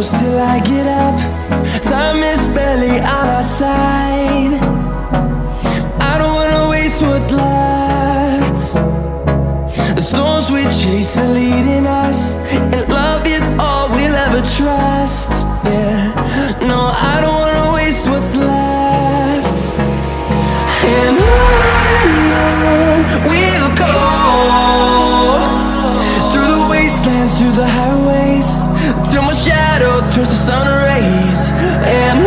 close till I get up. Time is barely on our side. I don't wanna waste what's left. The storms we chase are leading us, and love is all we'll ever trust. Yeah, no, I don't wanna waste what's left. And on we'll go, through the wastelands, through the highways, till my shadow turns to sun rays. And